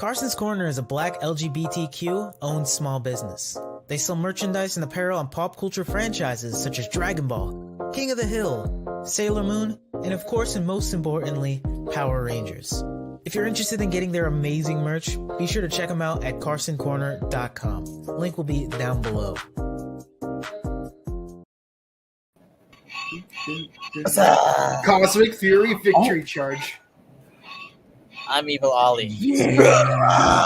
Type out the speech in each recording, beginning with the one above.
Carson's Corner is a black LGBTQ-owned small business. They sell merchandise and apparel on pop culture franchises such as Dragon Ball, King of the Hill, Sailor Moon, and of course and most importantly, Power Rangers. If you're interested in getting their amazing merch, be sure to check them out at carsoncorner.com. Link will be down below. Cosmic Fury Victory Charge. I'm Evil Ollie. Yeah.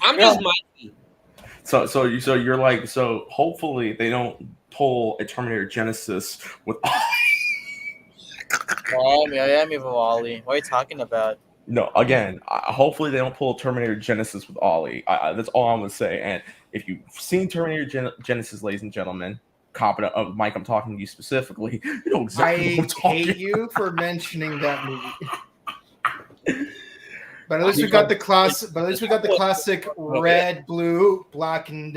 I'm just Mikey. So you're like, so hopefully they don't pull a Terminator Genesis with. I am Evil Ollie. What are you talking about? No, again, hopefully they don't pull a Terminator Genesis with Ollie. That's all I'm gonna say. And if you've seen Terminator Genesis, ladies and gentlemen, competent of Mike, I'm talking to you specifically. You know exactly what I'm talking hate you for mentioning that movie. But at least we got the class. But at least we got the classic red, blue, black, and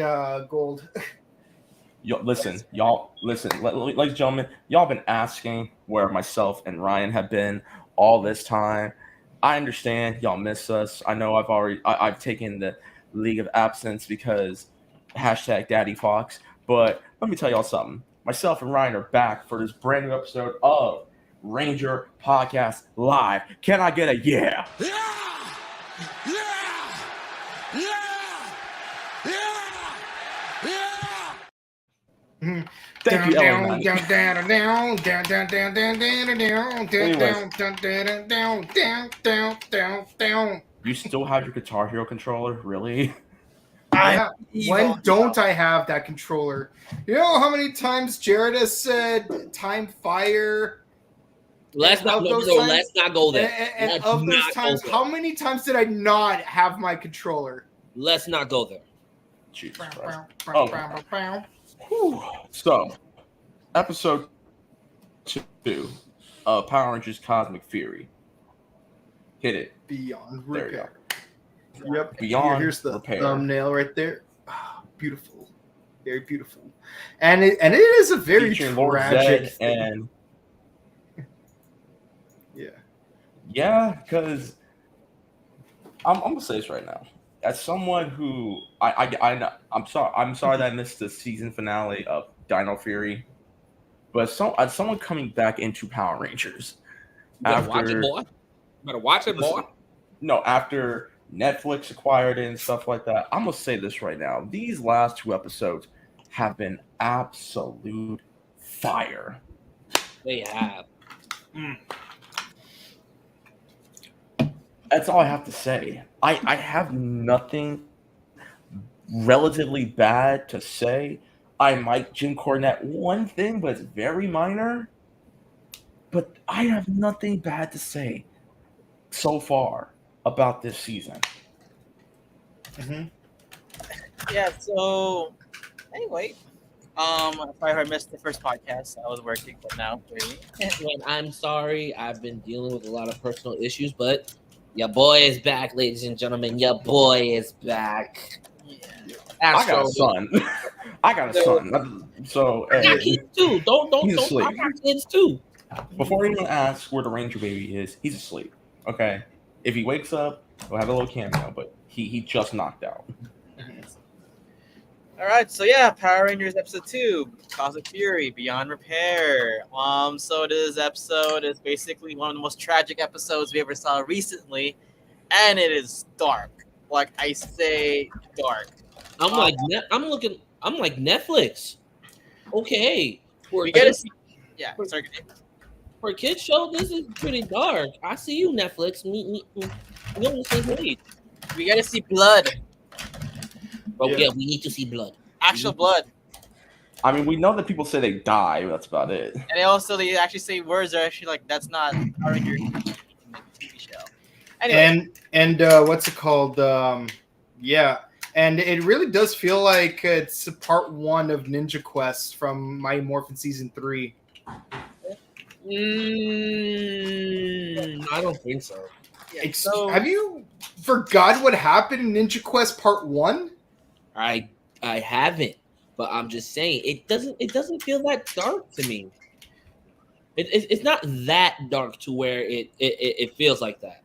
gold. Ladies and gentlemen, y'all been asking where myself and Ryan have been all this time. I understand y'all miss us. I know I've taken the leave of absence because #Daddy Fox. But let me tell y'all something. Myself and Ryan are back for this brand new episode of Ranger Podcast Live. Can I get a yeah? Yeah! Thank you, Ellen. You still have your Guitar Hero controller? Really? When don't I have that controller? You know how many times Jared has said time fire? Let's not go there. And of those times, how many times did I not have my controller? Let's not go there. Jesus Christ. So, episode 2 of Power Rangers Cosmic Fury. Hit it. Beyond There repair. you go. Yep. Beyond Here's the repair. thumbnail right there. Oh, beautiful. Very beautiful. And it is a very Featuring Lord tragic Zed thing. and Yeah. yeah, because I'm gonna say this right now. As someone who I'm sorry that I missed the season finale of Dino Fury, but as someone coming back into Power Rangers, Watch it, boy. Better watch it, boy. No, after Netflix acquired it and stuff like that, I'm gonna say this right now. These last 2 episodes have been absolute fire. They have. That's all I have to say. I have nothing relatively bad to say. I might Jim Cornette one thing, but it's very minor. But I have nothing bad to say so far about this season. Mm-hmm. Yeah, so anyway, sorry I missed the first podcast. I was working, but now And I'm sorry. I've been dealing with a lot of personal issues, but your boy is back, ladies and gentlemen. Your boy is back. yeah. I got a son. I got a son. So I got kids too. Don't. He's asleep. I got kids too. Before anyone asks where the Ranger baby is, he's asleep. Okay. If he wakes up, we'll have a little cameo, but he just knocked out. All right, so yeah, Power Rangers episode 2, Cosmic Fury, Beyond Repair. So this episode is basically one of the most tragic episodes we ever saw recently, and it is dark. Like I say, dark. I'm like Netflix. Okay. We get to see. Yeah, sorry. For a kid's show, this is pretty dark. I see you, Netflix. We on the same page. We get to see blood, But yeah, we need to see blood. actual blood, I mean, we know that people say they die, but that's about it. and they actually say words are actually like that's not Power Rangers TV show. Anyway, And what's it called? Yeah. And it really does feel like it's a part 1 of Ninja Quest from Mighty Morphin Season 3. I don't think so. yeah, Have you forgot what happened in Ninja Quest Part 1? I haven't, but I'm just saying it doesn't feel that dark to me. It's not that dark to where it feels like that.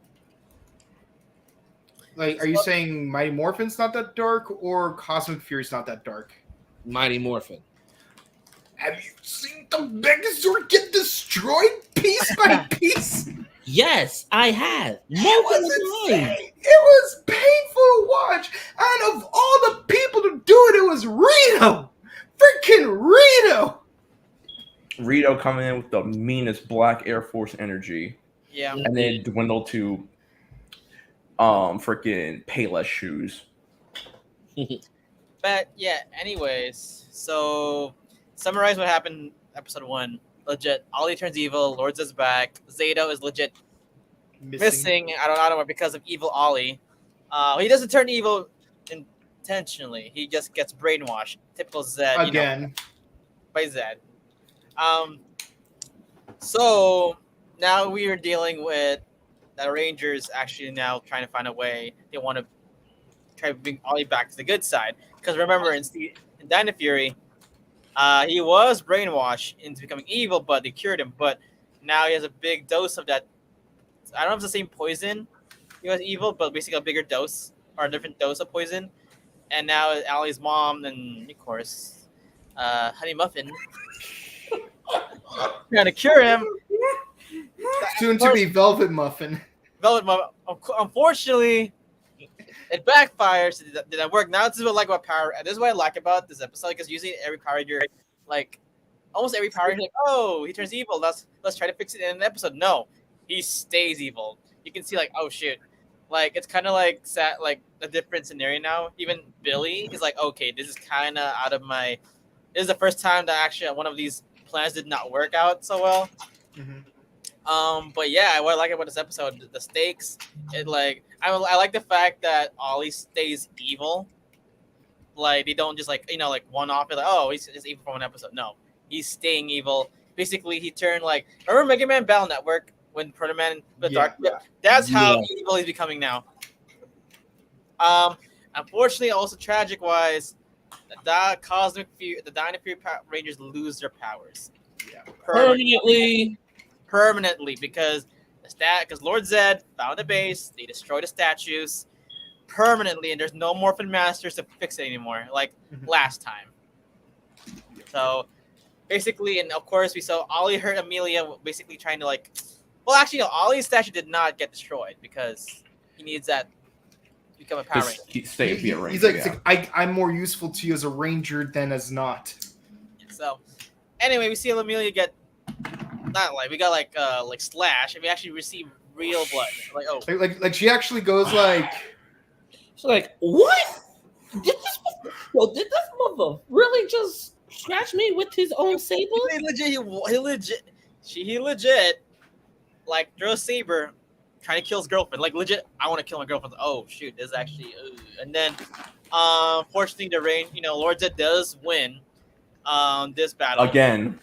Like, are you saying Mighty Morphin's not that dark, or Cosmic Fury's not that dark? Mighty Morphin. Have you seen the Megazord get destroyed piece by piece? Yes, I have. It was Multiple times. insane. It was painful to watch. And of all the people to do it, it was Rito. Freaking Rito. Rito coming in with the meanest Black Air Force energy. Yeah. And then dwindled to freaking Payless shoes. But yeah, anyways, so summarize what happened episode 1. Legit, Ollie turns evil, Lord is back, Zato is legit missing. I don't know because of evil Ollie. He doesn't turn evil intentionally. He just gets brainwashed. Typical Zed. Again. By Zed. So now we are dealing with the Rangers actually now trying to find a way. They want to try to bring Ollie back to the good side. Because remember, in Dino Fury, he was brainwashed into becoming evil, but they cured him. But now he has a big dose of that. I don't know if it's the same poison. He was evil, but basically a bigger dose or a different dose of poison. And now Allie's mom and, of course, Honey Muffin trying to cure him. Soon to be Velvet Muffin. Velvet Muffin. Unfortunately, it backfires. It didn't work. Now this is what I like about Power. This is what I like about this episode because usually every Power Ranger, like almost every Power Ranger, like, oh, he turns evil. Let's try to fix it in an episode. No, he stays evil. You can see like, oh shoot, like it's kind of like like a different scenario now. Even Billy is like, okay, this is kind of out of my. This is the first time that actually one of these plans did not work out so well. Mm-hmm. But yeah, what I like about this episode, the stakes. It like I like the fact that Ollie stays evil. Like they don't just like like one off it like oh he's just evil for one episode. No, he's staying evil. Basically, he turned like remember Mega Man Battle Network when Proto Man the Dark. That's how evil he's becoming now. Unfortunately, also tragic wise, the Cosmic Fury, the Dino Fury Rangers lose their powers. Yeah. Permanently because Lord Zed found the base, they destroyed the statues permanently, and there's no Morphin Masters to fix it anymore, like last time. So basically, and of course we saw Ollie hurt Amelia, basically trying to like. Well, actually, no, Ollie's statue did not get destroyed because he needs that to become a Power Ranger. He's like, I'm more useful to you as a Ranger than as not. So anyway, we see Amelia get. Not like we got like slash, and we actually receive real blood. Like oh, like she actually goes like, she's like, what? Did this mother really just scratch me with his own saber? He legit, like throw a saber, trying to kill his girlfriend. Like legit, I want to kill my girlfriend. Oh shoot, this is actually, and then, fortunately the Lord Zed does win, this battle again.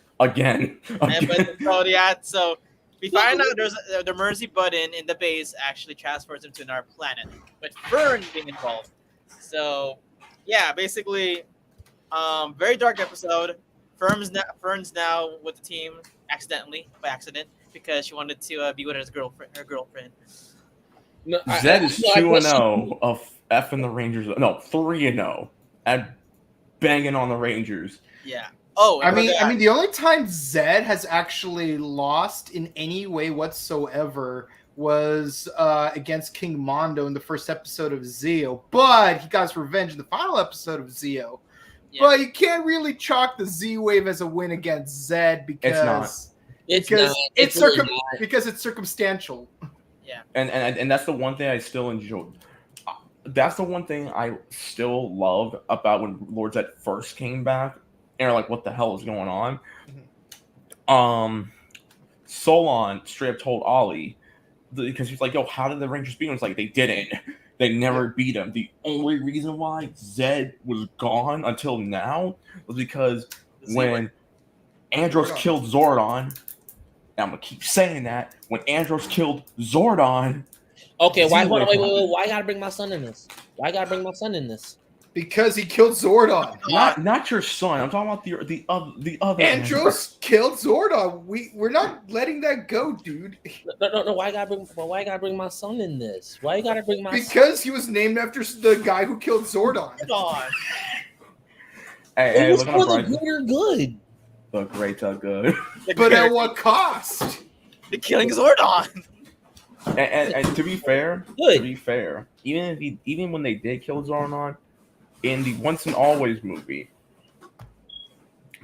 So we find out there's the emergency button in the base actually transfers him to another planet, with Fern being involved. So yeah, basically, very dark episode. Fern's now with the team by accident because she wanted to be with her girlfriend. No, Zed is 2-0 of effing the Rangers. No, 3-0 at banging on the Rangers. Yeah. Oh, I mean, the only time Zed has actually lost in any way whatsoever was against King Mondo in the first episode of Zeo, but he got his revenge in the final episode of Zeo. Yeah. But you can't really chalk the Z Wave as a win against Zed because because it's circumstantial. Yeah, and that's the one thing I still enjoy. That's the one thing I still love about when Lord Zed first came back. And like, what the hell is going on? Solon straight up told Ollie because he's like, "Yo, how did the Rangers beat him?" It's like they didn't. They never beat him. The only reason why Zed was gone until now was because when Andros killed Zordon, and I'm gonna keep saying that when Andros killed Zordon. Okay, wait. Why I gotta bring my son in this? Because he killed Zordon. Not your son. I'm talking about the other. Andros killed Zordon. We're not letting that go, dude. No. Why you gotta bring my son in this? Why you gotta bring my son? Because he was named after the guy who killed Zordon. Hey, It was look for at the greater good. the greater good. But at what cost? The killing Zordon. And to be fair, even when they did kill Zordon in the Once and Always movie,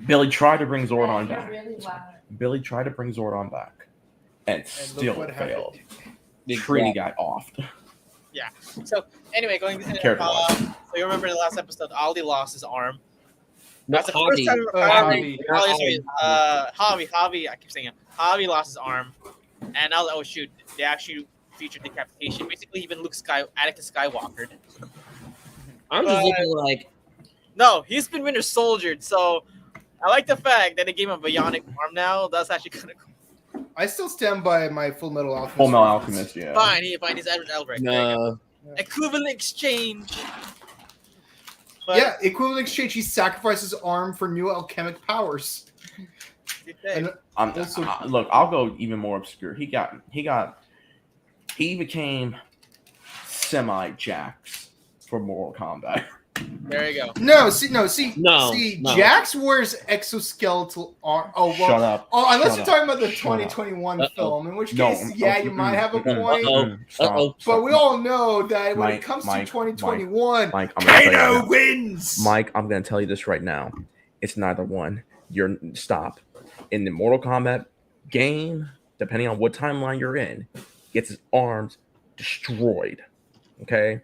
Billy tried to bring Zordon back. Billy tried to bring Zordon back, and still failed. Trini got offed. Yeah. So anyway, going. So you remember in the last episode, Ollie lost his arm. That's the first time. Javi. I keep saying it. Javi lost his arm, and I was like, oh shoot, they actually featured decapitation. Basically, even Anakin Skywalker. I'm just looking like. No, he's been Winter Soldiered, so I like the fact that they gave him a bionic arm now. That's actually kind of cool. I still stand by my Full Metal Alchemist. Full Metal Alchemist, yeah. Fine. He's Edward Elric. No. Equivalent exchange. But, yeah, equivalent exchange. He sacrificed his arm for new alchemic powers. And look, I'll go even more obscure. He became semi-Jax for Mortal Kombat. There you go. No. Jax wears exoskeletal arm. Oh, well. Shut up. Oh, unless you're talking about the 2021 film, in which case, you might have a point. But we all know that when it comes to 2021, Kano wins. Mike, I'm going to tell you this right now. It's neither one. Stop. In the Mortal Kombat game, depending on what timeline you're in, gets his arms destroyed. Okay?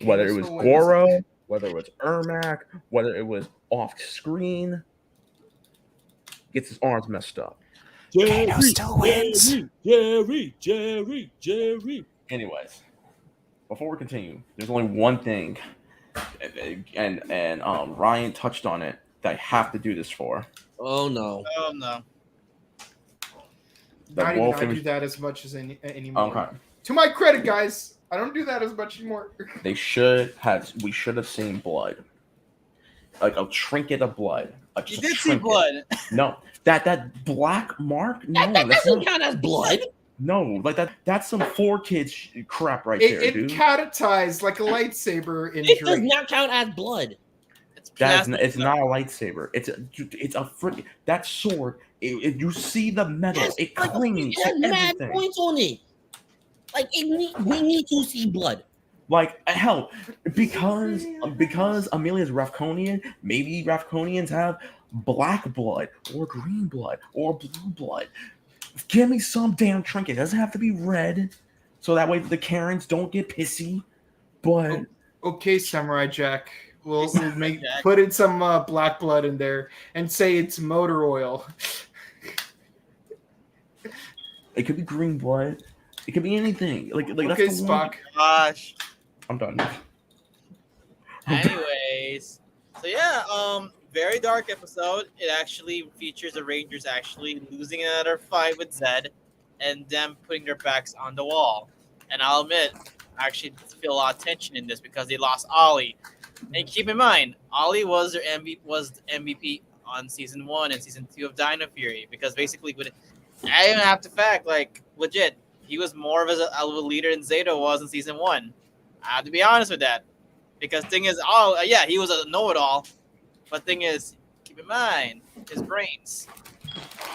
Whether it was Goro, whether it was Ermac, whether it was off screen, gets his arms messed up. Kano still wins. Jerry. Anyways, before we continue, there's only one thing, and Ryan touched on it, that I have to do this for. Oh no. I do that as much as anymore. Okay. To my credit, guys, I don't do that as much anymore. We should have seen blood, like a trinket of blood. You did see blood. No, that black mark. No, that doesn't count as blood. No, like that's some 4Kids crap right there, dude. It catatized like a lightsaber injury. It does not count as blood. It's not a lightsaber. It's a freaking that sword. You see the metal. Yes, it clings. It has mad points on it. Like we need to see blood. Like hell, because Amelia's Ravkonian. Maybe Ravkonians have black blood or green blood or blue blood. Give me some damn trinket. It doesn't have to be red, so that way the Karens don't get pissy. But okay, Samurai Jack. We'll put in some black blood in there and say it's motor oil. It could be green blood. It could be anything. Like okay, that's Spock. Gosh. I'm done. Anyways, so yeah, very dark episode. It actually features the Rangers actually losing another fight with Zed, and them putting their backs on the wall. And I'll admit, I actually feel a lot of tension in this because they lost Ollie. And keep in mind, Ollie was their MVP on season 1 and season 2 of Dino Fury, because basically, I even have to fact, like legit, he was more of a leader than Zeta was in season 1. I have to be honest with that, because thing is, he was a know-it-all, but thing is, keep in mind his brains.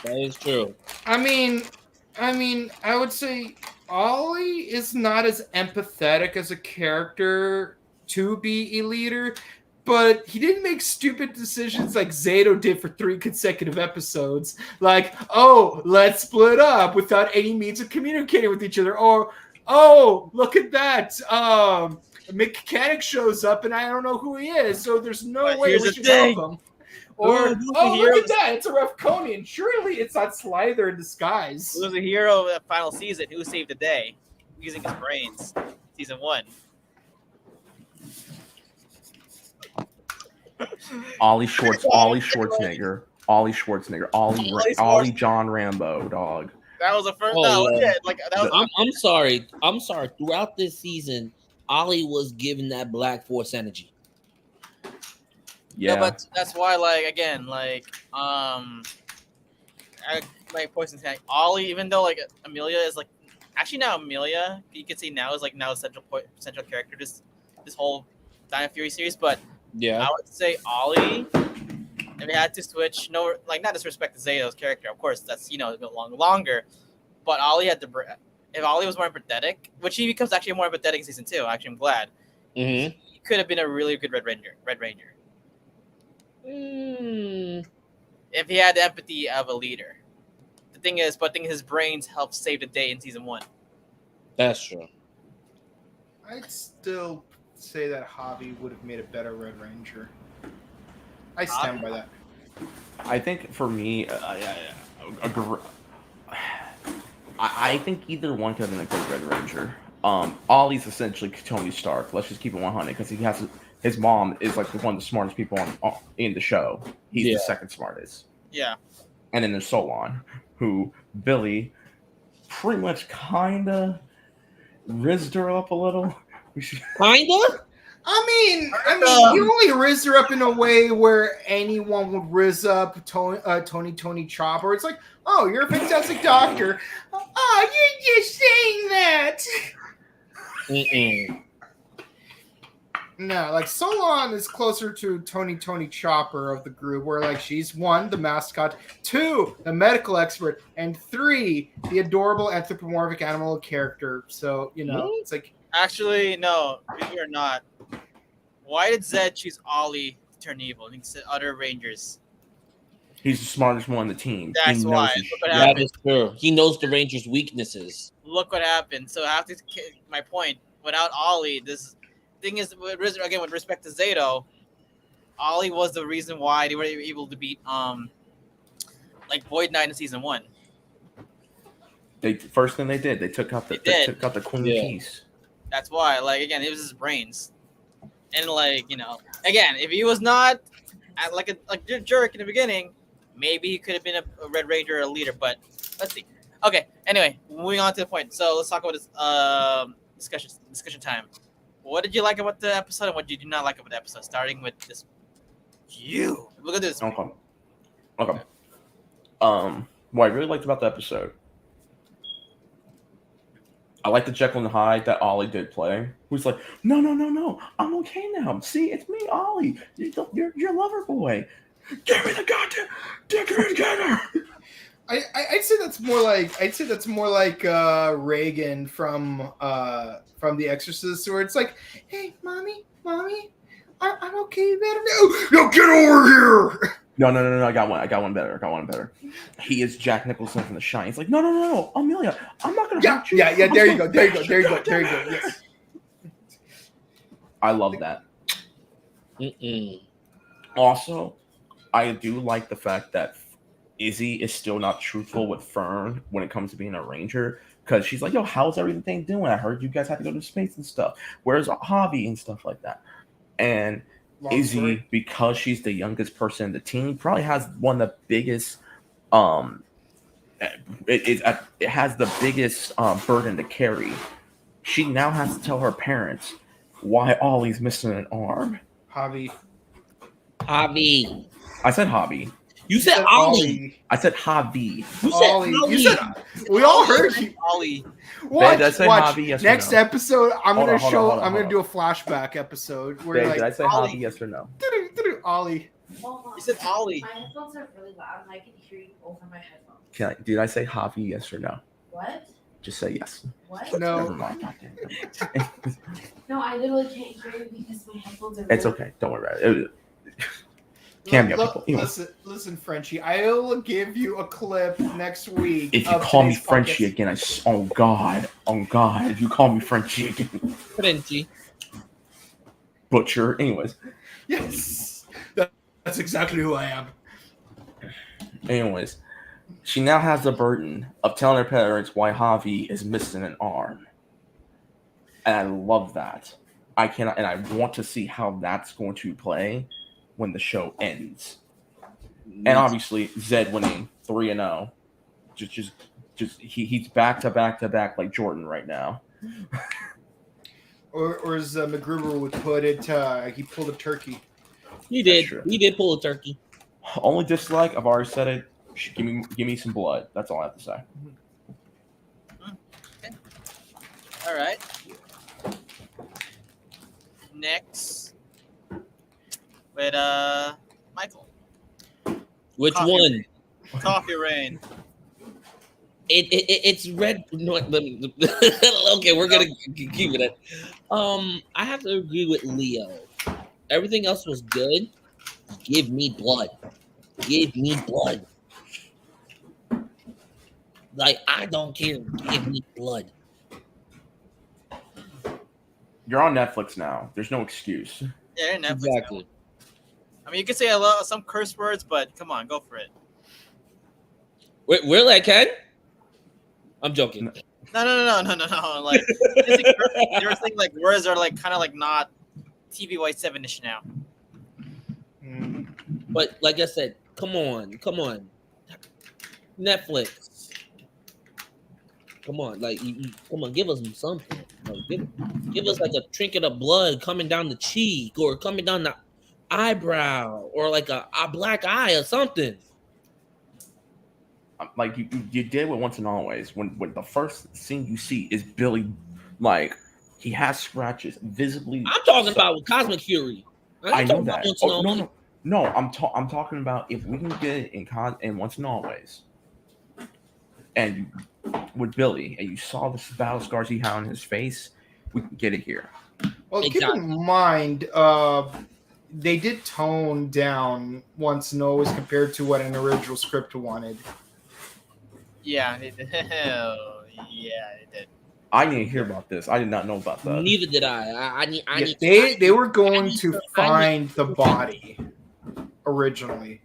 That is true. I mean, I would say Ollie is not as empathetic as a character to be a leader, but he didn't make stupid decisions like Zato did for 3 consecutive episodes. Like, oh, let's split up without any means of communicating with each other. Or, oh, look at that. Mechanic shows up and I don't know who he is, so there's no way we should help him. Or, look at that. It's a Ravkonian. Surely it's not Slither in disguise. Who was the hero of the final season? Who saved the day? Using his brains. Season 1. Ollie Schwarzenegger, Ollie John Rambo, dog. That was the first. I'm sorry. Throughout this season, Ollie was given that Black Force energy. Yeah. No, but that's why, like, again, like, like Poison Tank, Ollie, even though like Amelia is like, actually now Amelia, you can see now is like now a central character this whole Dino Fury series, but Yeah. I would say Ollie. If we had to switch, no, like not disrespect to Zeto's character, of course that's a bit longer, but Ollie had if Ollie was more empathetic, which he becomes actually more empathetic in season 2. Actually, I'm glad. Mm-hmm. He could have been a really good Red Ranger. If he had the empathy of a leader. The thing is, his brains helped save the day in season 1. That's true. I'd still say that Javi would have made a better Red Ranger. I stand by that. I think for me, I think either one could have been a good Red Ranger. Ollie's essentially Tony Stark. Let's just keep it 100 because he has his mom is like one of the smartest people in the show. He's the second smartest. Yeah. And then there's Solon, who Billy pretty much kinda rizzed her up a little. Kinda? I mean, you only riz her up in a way where anyone would riz up Tony Chopper. It's like, oh, you're a fantastic doctor. Oh, you're just saying that. Mm-mm. No, like Solon is closer to Tony Chopper of the group, where like she's 1, the mascot, 2, the medical expert, and 3, the adorable anthropomorphic animal character. So it's like Actually, no, you're not. Why did Zed choose Ollie to turn evil instead of other Rangers? He's the smartest one on the team. That's why. That is true. He knows the Rangers' weaknesses. Look what happened. So I have to my point. Without Ollie, this thing is with respect to Zato, Ollie was the reason why they were able to beat like Void Knight in season 1. First thing they did, they took out the Queen piece. That's why, like, again, it was his brains, and like again, if he was not like a jerk in the beginning, maybe he could have been a Red Ranger or a leader. But let's see. Okay. Anyway, moving on to the point. So let's talk about this discussion time. What did you like about the episode, and what did you not like about the episode? Starting with this, we're gonna do this. Okay. What I really liked about the episode, I like the Jekyll and Hyde that Ollie did play. Who's like, no, I'm okay now. See, it's me, Ollie. You're your lover boy. Give me the goddamn dick together. I'd say that's more like Reagan from The Exorcist, where it's like, hey, mommy, I'm okay, better no, get over here. No, I got one better. He is Jack Nicholson from The Shine. He's like, no, Amelia, I'm not gonna hurt you. Yeah, there you go. Yes. I love that. Mm-mm. Also, I do like the fact that Izzy is still not truthful with Fern when it comes to being a ranger, because she's like, yo, how's everything doing? I heard you guys had to go to space and stuff. Where's Javi and stuff like that? And Izzy, because she's the youngest person in the team, probably has one of the biggest it has the biggest burden to carry. She now has to tell her parents why Ollie's missing an arm. Javi. I said Javi. You said Ollie. I said Javi. You said Ollie. Ollie. You said we all heard you. Ollie. Watch. Did I say Javi, yes or Next no? episode, I'm Hold gonna on. do a flashback episode where Babe, like did I say Ollie. Javi, yes or no? Ollie. You said Ollie. My headphones are really loud and I can hear you over my headphones. Did I say Javi, yes or no? What? Just say yes. What? Never No. mind. No, I literally can't hear you because my headphones are really It's okay. Don't worry about it. Cameo people. Anyway. Listen, Frenchie. I'll give you a clip next week. If you of call me today's Frenchie podcast. again, oh God, if you call me Frenchie again, Frenchie. butcher. Anyways, Yes, that's exactly who I am. anyways, she now has the burden of telling her parents why Javi is missing an arm, and I love that. I cannot, and I want to see how that's going to play when the show ends. And obviously, Zed winning 3-0, just he's back to back like Jordan right now. Or as McGruber would put it, he pulled a turkey. He That's did. true. He did pull a turkey. Only dislike, I've already said it. Give me some blood. That's all I have to say. Okay. All right. Next, with Michael. Which Coffee one? Rain. Coffee Rain. It's red. No, let me, okay, we're gonna keep it at. I have to agree with Leo. Everything else was good. Give me blood. Give me blood. Like, I don't care. Give me blood. You're on Netflix now. There's no excuse. Yeah, you're Netflix. Exactly. Now. I mean, you can say some curse words, but come on, go for it. Really, I can? I'm joking. No. Like, they were saying like words are like kind of like not TV White 7-ish now. But like I said, come on. Netflix. Come on, like come on, give us something. Like, give us like a trinket of blood coming down the cheek or coming down the eyebrow or like a black eye or something. Like you did with Once and Always. When the first scene you see is Billy, like he has scratches visibly. I'm talking about with Cosmic Fury. I know that. Oh, no. I'm talking about if we can get it in Once and Always, and with Billy, and you saw the battle scars he had on his face, we can get it here. Well, Exactly. keep in mind, they did tone down Once and Always compared to what an original script wanted. Yeah, they did. Yeah, they did. I need to hear about this. I did not know about that. Neither did I. They were going to find the body originally,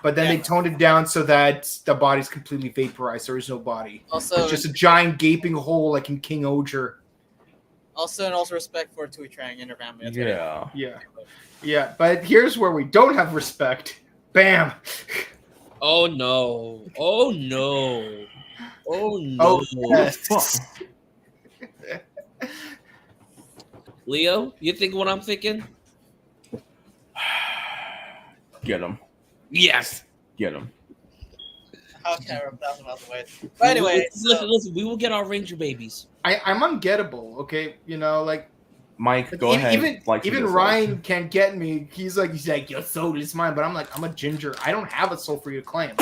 but then they toned it down so that the body's completely vaporized. There is no body. Also, it's just a giant gaping hole like in King Oger. Also respect for Tui Trang and her family. That's Yeah. But here's where we don't have respect. Bam. Oh no. Yes. Leo, you think what I'm thinking? Get him. Yes. Get him. How can I rip that out the way? But anyway, listen, we will get our Ranger babies. I'm ungettable, okay? You know, like Mike, go ahead. Even Ryan can't get me. He's like, your soul is mine, but I'm like, I'm a ginger. I don't have a soul for you to claim.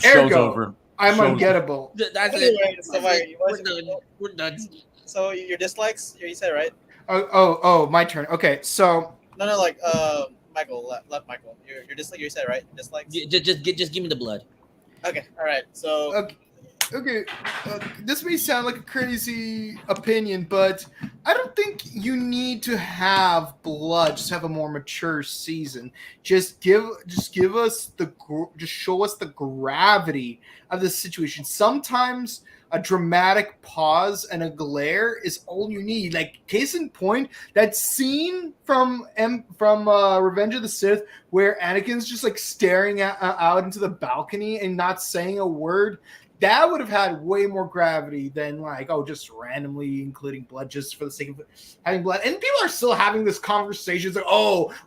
Show's over. I'm ungettable. That's anyway, it. We're done. So your dislikes, you said right? Oh, my turn. Okay, so no, like Michael, left Michael. Your dislike, you said right? Dislikes. Just give me the blood. Okay, all right. So okay. This may sound like a crazy opinion, but I don't think you need to have blood. Just have a more mature season. Just show us the gravity of the situation. Sometimes a dramatic pause and a glare is all you need. Like, case in point, that scene from Revenge of the Sith where Anakin's just like staring out into the balcony and not saying a word. That would have had way more gravity than just randomly including blood just for the sake of having blood. And people are still having this conversation. It's like,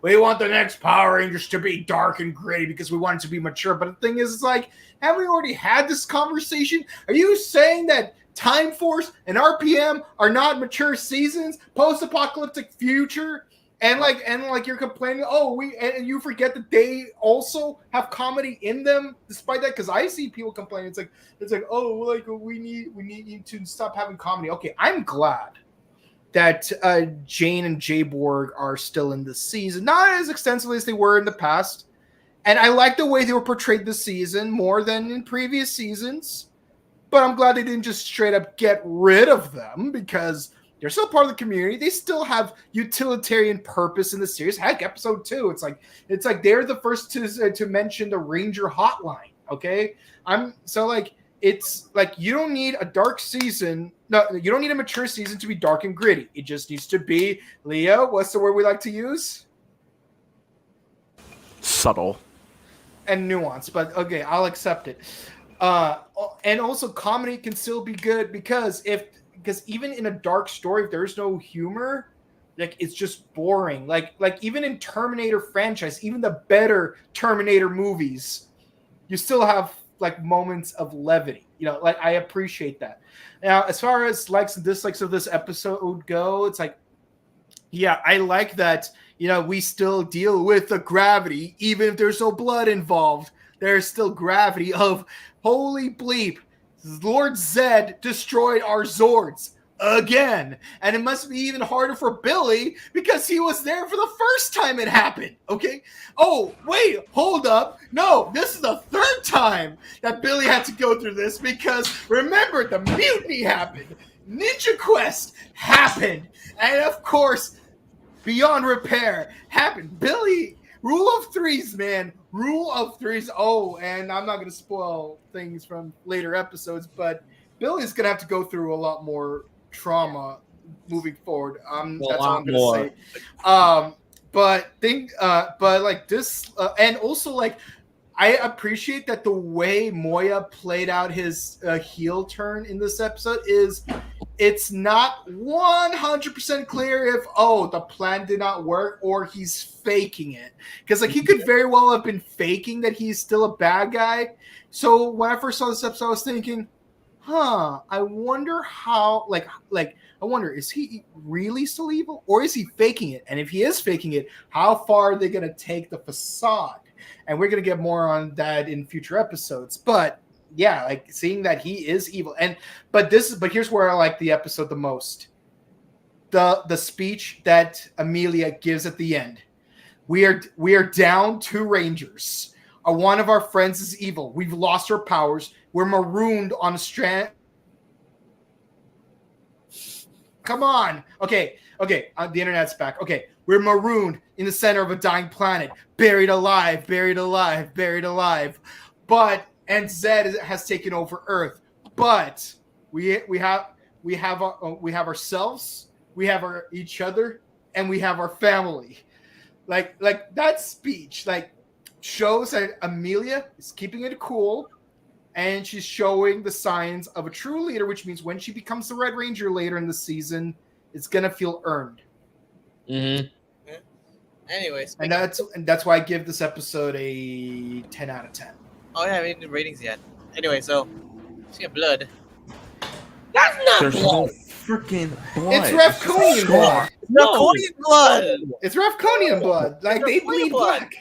we want the next Power Rangers to be dark and gritty because we want it to be mature. But the thing is, it's like, haven't we already had this conversation? Are you saying that Time Force and RPM are not mature seasons, post-apocalyptic future? And you're complaining, and you forget that they also have comedy in them, despite that. Because I see people complaining, we need to stop having comedy. Okay, I'm glad that Jane and Jayborg are still in this season, not as extensively as they were in the past. And I like the way they were portrayed this season more than in previous seasons. But I'm glad they didn't just straight up get rid of them, because they're still part of the community. They still have utilitarian purpose in the series. Heck, episode 2, it's like they're the first to mention the Ranger hotline. Okay, it's like you don't need a dark season. No, you don't need a mature season to be dark and gritty. It just needs to be, Leo, what's the word we like to use? Subtle. And nuance. But okay, I'll accept it. And also comedy can still be good because even in a dark story, if there's no humor, like it's just boring. Like even in Terminator franchise, even the better Terminator movies, you still have like moments of levity. Like I appreciate that. Now, as far as likes and dislikes of this episode go, it's like, yeah, I like that. We still deal with the gravity, even if there's no blood involved. There's still gravity of holy bleep. Lord Zed destroyed our Zords again. And it must be even harder for Billy because he was there for the first time it happened. Okay. Oh, wait, hold up. No, this is the third time that Billy had to go through this because remember, the mutiny happened. Ninja Quest happened. And of course, Beyond Repair happened. Billy, rule of threes, man. Rule of threes. Oh, and I'm not going to spoil things from later episodes, but Billy's going to have to go through a lot more trauma moving forward. That's all I'm going to say. But like this, and also like, I appreciate that the way Moya played out his heel turn in this episode is it's not 100% clear if, the plan did not work or he's faking it. Because, like, he could very well have been faking that he's still a bad guy. So when I first saw this episode, I was thinking, I wonder how, I wonder, is he really still evil or is he faking it? And if he is faking it, how far are they going to take the facade? And we're going to get more on that in future episodes. But yeah, like seeing that he is evil. But here's where I like the episode the most. The speech that Amelia gives at the end. We are down 2 Rangers. One of our friends is evil. We've lost our powers. We're marooned on a strand. Come on. Okay. The internet's back. Okay. We're marooned in the center of a dying planet. Buried alive. And Zed has taken over Earth. But we have ourselves, we have each other, and we have our family. Like that speech, like, shows that Amelia is keeping it cool, and she's showing the signs of a true leader, which means when she becomes the Red Ranger later in the season, it's gonna feel earned. Mm-hmm. Anyways, and that's why I give this episode a 10 out of 10. Oh yeah, we didn't do ratings yet. Anyway, so speaking of blood, that's not There's blood. no freaking blood. It's Ravkonian blood. Ravkonian blood. It's Ravkonian blood. Like, they bleed black.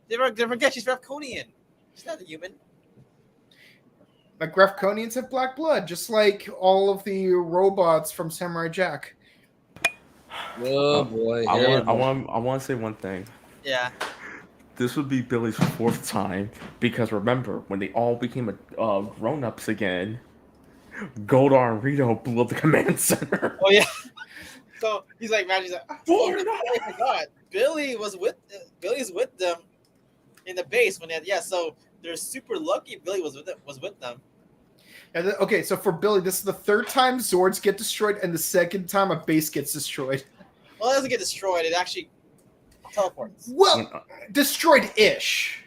They forget she's Ravkonian. She's not a human. Like, Ravkonians have black blood, just like all of the robots from Samurai Jack. Oh boy! I want to say one thing. Yeah. This would be Billy's 4th time because remember when they all became grown-ups again, Goldar and Rito blew up the command center. Oh yeah. So he's like, man, he's like, oh my god, Billy's with them in the base when they had, so they're super lucky Billy was with them. Okay, so for Billy, this is the 3rd time Zords get destroyed and the 2nd time a base gets destroyed. Well, it doesn't get destroyed. It actually teleports. Well, destroyed-ish.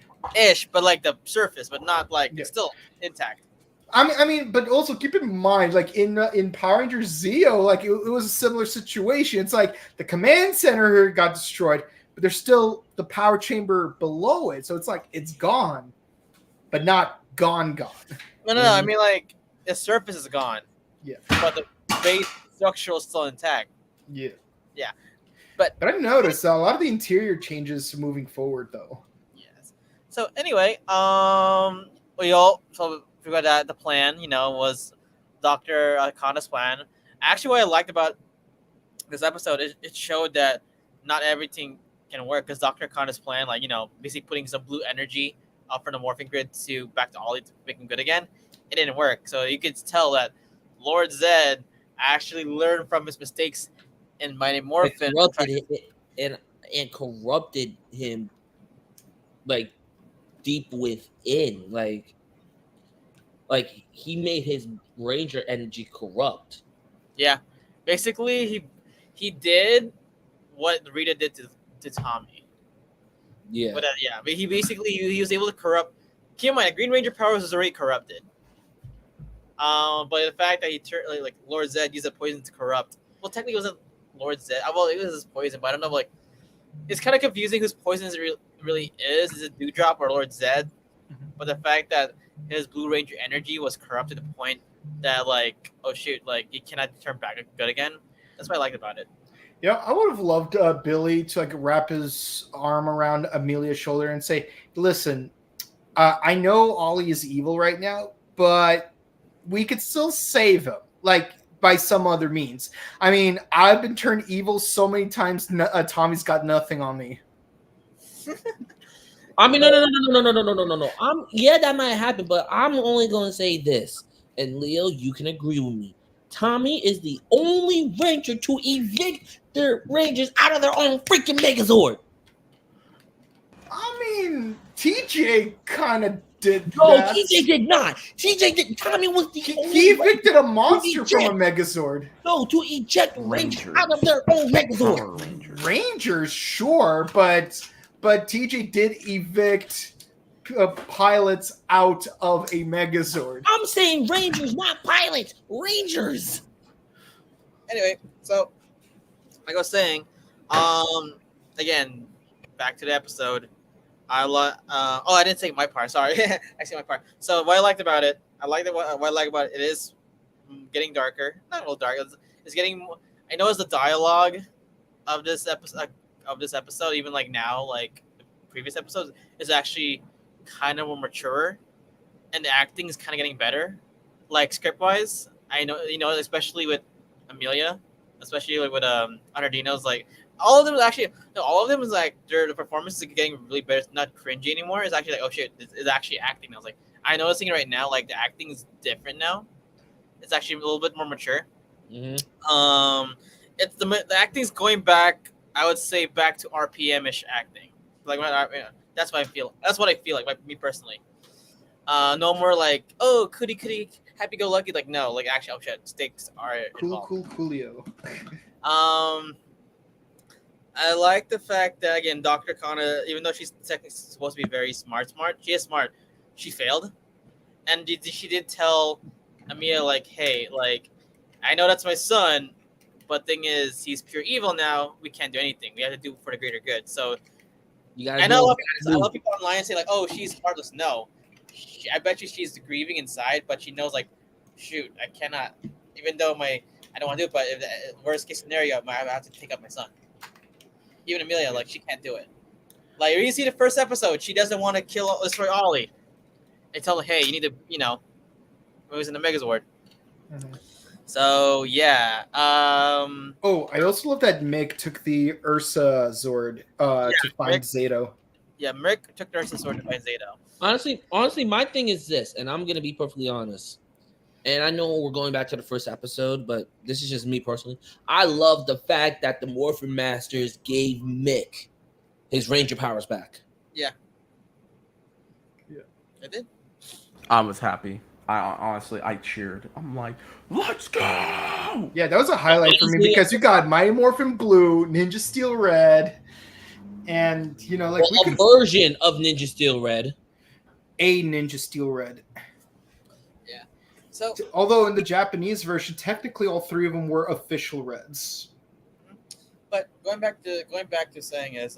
But like the surface, but not like it's still intact. I mean, but also keep in mind, like in Power Rangers Zeo, like it was a similar situation. It's like the command center got destroyed, but there's still the power chamber below it, so it's like it's gone, but not gone. No. I mean, like the surface is gone. Yeah. But the base structure is still intact. Yeah. Yeah. But I noticed a lot of the interior changes moving forward, though. Yes. So anyway, we all figured that the plan, was Dr. Kanda's plan. Actually, what I liked about this episode is it showed that not everything can work because Dr. Kanda's plan, basically putting some blue energy up from the morphing grid back to Ollie to make him good again, it didn't work. So you could tell that Lord Zed actually learned from his mistakes in Mighty Morphin and corrupted him, like, deep within, like he made his Ranger energy corrupt. Yeah, basically he did what Rita did to Tommy. Yeah, but he was able to corrupt. Keep in mind, Green Ranger powers was already corrupted. But the fact that he turned like Lord Zed used a poison to corrupt. Well, technically it wasn't Lord Zed. Well, it was his poison, but I don't know. Like, it's kind of confusing whose poison it really is. Is it Dewdrop or Lord Zed? But the fact that his Blue Ranger energy was corrupt to the point that like, oh shoot, like he cannot turn back good again. That's what I liked about it. Yeah, I would have loved Billy to like wrap his arm around Amelia's shoulder and say, "Listen, I know Ollie is evil right now, but we could still save him, like by some other means. I mean, I've been turned evil so many times. Tommy's got nothing on me." I mean, no. Yeah, that might happen, but I'm only going to say this, and Leo, you can agree with me. Tommy is the only Ranger to evict their Rangers out of their own freaking Megazord. I mean, TJ kind of did No, that. TJ did not. Tommy was the only He evicted a monster eject. from a Megazord. No, to eject Rangers out of their own Megazord. Power Rangers. Rangers, sure, but TJ did evict pilots out of a Megazord. I'm saying Rangers, not pilots. Rangers. Anyway, so like I was saying, again, back to the episode. I didn't say my part. Sorry, I said my part. So what I liked about it, what I like about it, it is getting darker. Not a little dark. It's getting more. I know it's the dialogue of this episode, even like now, like the previous episodes, is actually kind of more mature, and the acting is kind of getting better. Like script wise, I know especially with Amelia, especially like with Anardino's, like all of them is like the performances are getting really better. It's not cringy anymore. It's actually like, oh shit, it's actually acting. I was like, I'm noticing right now, like the acting is different now. It's actually a little bit more mature. Mm-hmm. It's the acting's going back. I would say back to RPM-ish acting. Like that's what I feel. That's what I feel like me personally. No more like, oh, goody, happy-go-lucky. Like no, like actually, oh shit, stakes are involved. Coolio. I like the fact that again, Dr. Kana, even though she's technically supposed to be very smart, she is smart. She failed, and she did tell Amia like, hey, like, I know that's my son, but thing is, he's pure evil now. We can't do anything. We have to do it for the greater good. So I know a lot of people online say like, oh, she's heartless. No, I bet you she's grieving inside, but she knows like, shoot, I cannot. Even though I don't want to do it, but if the worst case scenario, I have to take up my son. Even Amelia, like, she can't do it. Like, you see the first episode, she doesn't want to destroy Ollie. They tell her, hey, you need to, it was in the Megazord. Mm-hmm. So, yeah. Oh, I also love that Mick took the Ursa Zord to find Zato. Yeah, Mick took the Ursa Zord to find Zato. Honestly, my thing is this, and I'm going to be perfectly honest. And I know we're going back to the first episode, but this is just me personally. I love the fact that the Morphin Masters gave Mick his Ranger powers back. Yeah. Yeah. I did. I was happy. I cheered. I'm like, let's go! Yeah, that was a highlight for me because you got Mighty Morphin Blue, Ninja Steel Red, and a version of Ninja Steel Red. A Ninja Steel Red. So, although in the Japanese version, technically all three of them were official reds. But going back to saying is,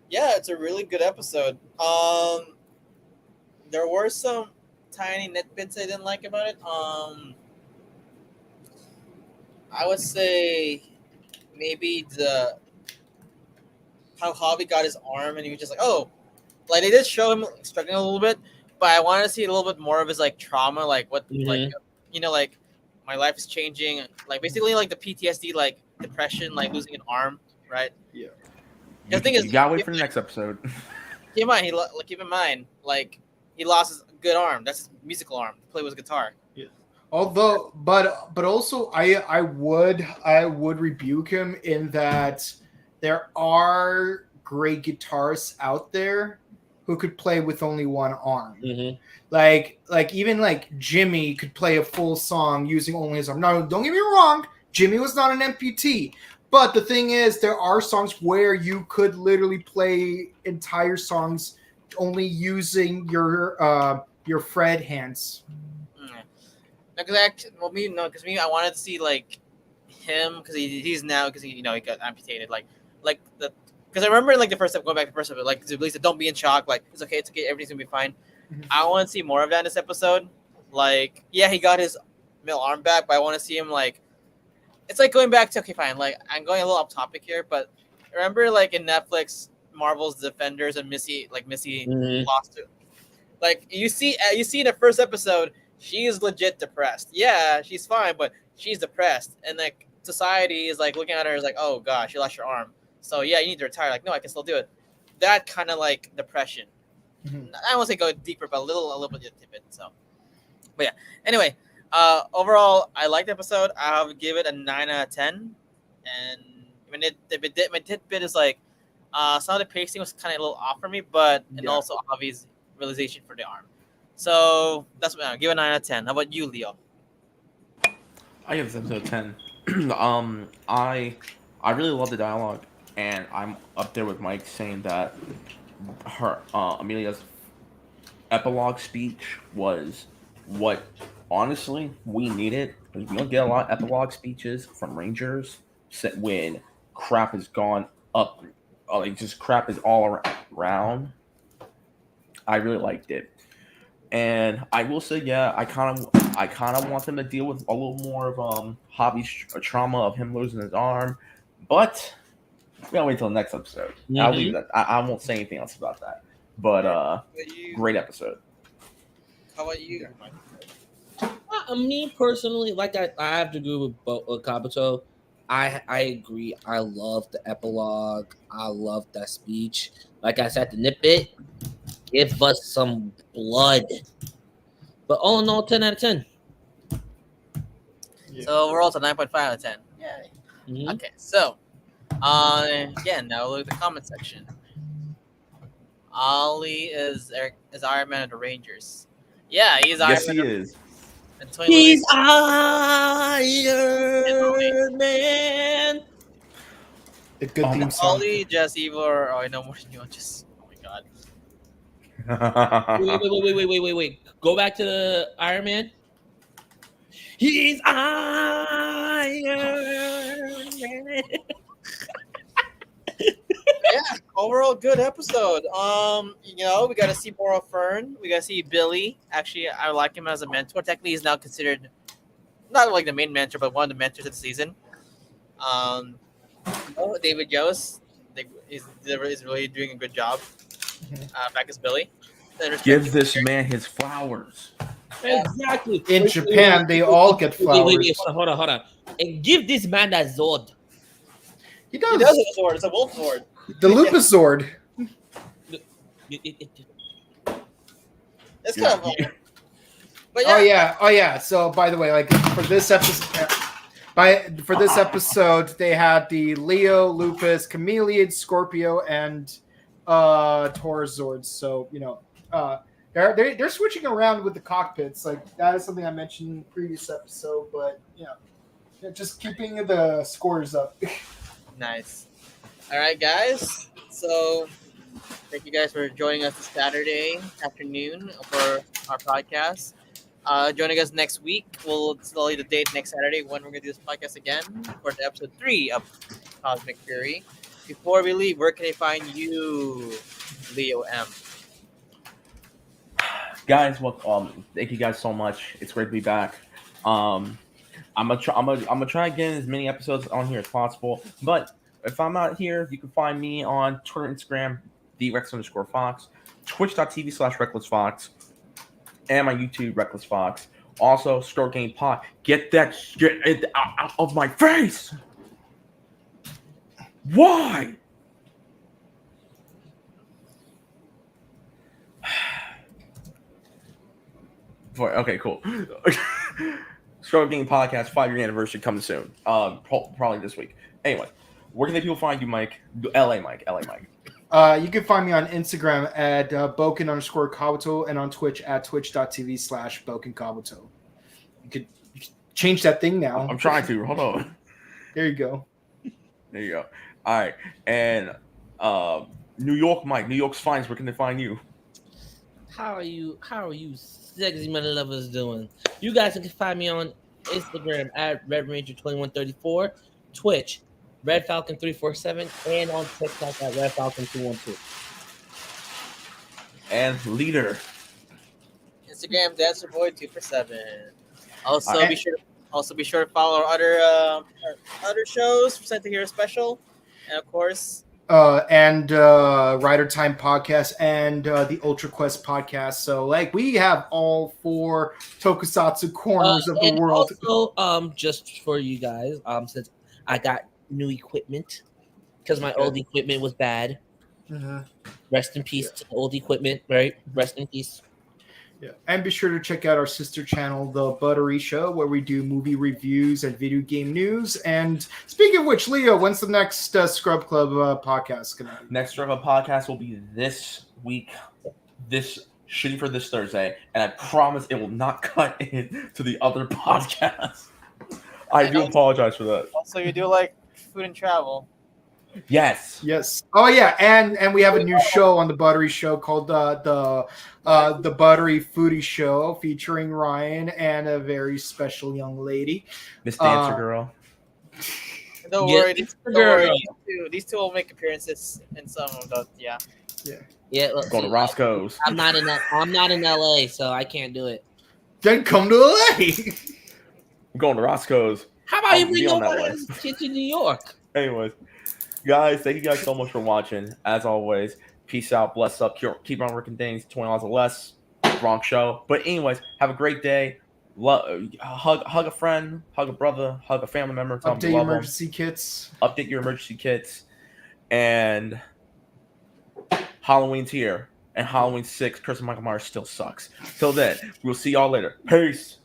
yeah, it's a really good episode. There were some tiny nitbits I didn't like about it. I would say maybe how Hobby got his arm and he was just like, oh, like they did show him struggling a little bit. But I want to see a little bit more of his like trauma, like what, like like my life is changing, like basically like the PTSD, like depression, like losing an arm, right? Yeah. The thing is, you gotta wait for the next episode. Keep in mind, like he lost his good arm. That's his musical arm to play with his guitar. Yeah. Although, but also, I would rebuke him in that there are great guitarists out there who could play with only one arm. Mm-hmm. Like even like Jimmy could play a full song using only his arm. No, don't get me wrong. Jimmy was not an amputee. But the thing is, there are songs where you could literally play entire songs only using your Fred hands. Because me, I wanted to see like him because he's now because he got amputated like the because I remember like the first step going back to the first episode like Zubilee said don't be in shock like it's okay everything's gonna be fine. Mhm. I want to see more of that in this episode. Like yeah, he got his middle arm back, but I want to see him like it's like going back to okay fine like I'm going a little off topic here, but remember like in Netflix Marvel's Defenders and Missy Mhm. lost to like you see in the first episode she is legit depressed. Yeah, she's fine, but she's depressed, and like society is like looking at her as like, oh gosh, you lost your arm, so yeah, you need to retire. Like, no, I can still do it. That kind of like depression. Mhm. I don't want to say go deeper, but a little bit of tidbit. So, but yeah. Anyway, overall, I liked the episode. I'll give it a 9 out of 10. And my tidbit is like, some of the pacing was kind of a little off for me, but and Yeah. also obvious realization for the arm. So that's what I'll give it a 9 out of 10. How about you, Leo? I give this episode 10. I really love the dialogue, and I'm up there with Mike saying that her Amelia's epilogue speech was what honestly we needed because we don't get a lot of epilogue speeches from Rangers when crap has gone up, like just crap is all around. I really liked it. And I will say, yeah, I kind of want them to deal with a little more of hobby trauma of him losing his arm, but we gotta wait till the next episode. I'll leave it at I won't say anything else about that. But great episode. How about you? Me personally, like I have to agree with Kabuto. I agree. I love the epilogue. I love that speech. Like I said, the nitbit, give us some blood. But all in all, 10 out of 10. Yeah. So overall, it's a 9.5 out of 10. Yay. Mhm. Okay, so again, now look at the comment section. Ollie is Iron Man of the Rangers. Yeah, he's Iron Yes, Man. he is. And Tony He's Lee's- Iron Man. A good Oh theme my- song. Ollie, Jess, Evil, or I know more than you. Just oh my god. Wait. Go back to the Iron Man. He's Iron Man. Yeah, overall good episode. We got to see more of Fern. We got to see Billy. Actually, I like him as a mentor. Technically, he's now considered not like the main mentor, but one of the mentors of the season. David Yost is really doing a good job. Back as Billy. Give this man his flowers. Exactly. In Japan, they all get flowers. Wait. Hold on. And give this man that Zord. He He does does. have a sword. It's a wolf sword. The Lupus Sword. It's kind of fun. But yeah, Oh yeah. So by the way, like for this episode, they had the Leo, Lupus, Chameleon, Scorpio, and Taurus Zords. So they're switching around with the cockpits. Like that is something I mentioned in the previous episode, but just keeping the scores up. nice. All right, guys. So thank you guys for joining us this Saturday afternoon for our podcast. Joining us next week. We'll tell you the date next Saturday when we're going to do this podcast again for the episode 3 of Cosmic Fury. Before we leave, where can they find you, Leo M? Guys, well, thank you guys so much. It's great to be back. I'm gonna try and get as many episodes on here as possible. But if I'm not here, you can find me on Twitter, Instagram, @Rex_Fox, Twitch.tv/RecklessFox, and my YouTube, Reckless Fox. Also, Store Game Pod. Get it out of my face. Why? Okay, cool. Struggle Game Podcast 5-year anniversary coming soon. Probably this week. Anyway, where can the people find you, Mike? LA Mike. You can find me on Instagram at Boken_Kabuto and on Twitch at twitch.tv/BokenKabuto. You could change that thing now. I'm trying to. Hold on. There you go. There you go. All right. And New York Mike, New York's finest, where can they find you? How are you sexy men lovers doing? You guys can find me on Instagram at Red Ranger 2134, Twitch Red Falcon 347, and on TikTok at Red Falcon 212. And leader. Instagram DancerBoy247. Also, be sure to follow our other shows for Sentai Hero Special, and of course, Rider Time podcast and the Ultra Quest podcast. So like we have all 4 tokusatsu corners of the world. Also, just for you guys, since I got new equipment because my old equipment was bad. Rest in peace to the old equipment, right? Rest in peace. Yeah, and be sure to check out our sister channel, The Buttery Show, where we do movie reviews and video game news. And speaking of which, Leo, when's the next Scrub Club podcast going to be? Next Scrub Club podcast will be this week, shooting for this Thursday, and I promise it will not cut in to the other podcast. I do apologize for that. Also, you do like food and travel. Yes. Oh yeah, and we have a new show on the Buttery Show called the Buttery Foodie Show, featuring Ryan and a very special young lady, Miss Dancer Girl. Don't worry, these two will make appearances in some of the Yeah. Look, Going to Roscoe's. I'm not in LA, so I can't do it. Then come to LA. I'm going to Roscoe's. How about you bring on over to New York? Anyways, guys, thank you guys so much for watching. As always, peace out, bless up, keep on working things, $20 or less. Wrong show. But anyways, have a great day. Hug a friend, hug a brother, hug a family member. Update your emergency kits. Update your emergency kits. And Halloween's here. And Halloween 6, Curse of Michael Myers still sucks. Till then, we'll see y'all later. Peace.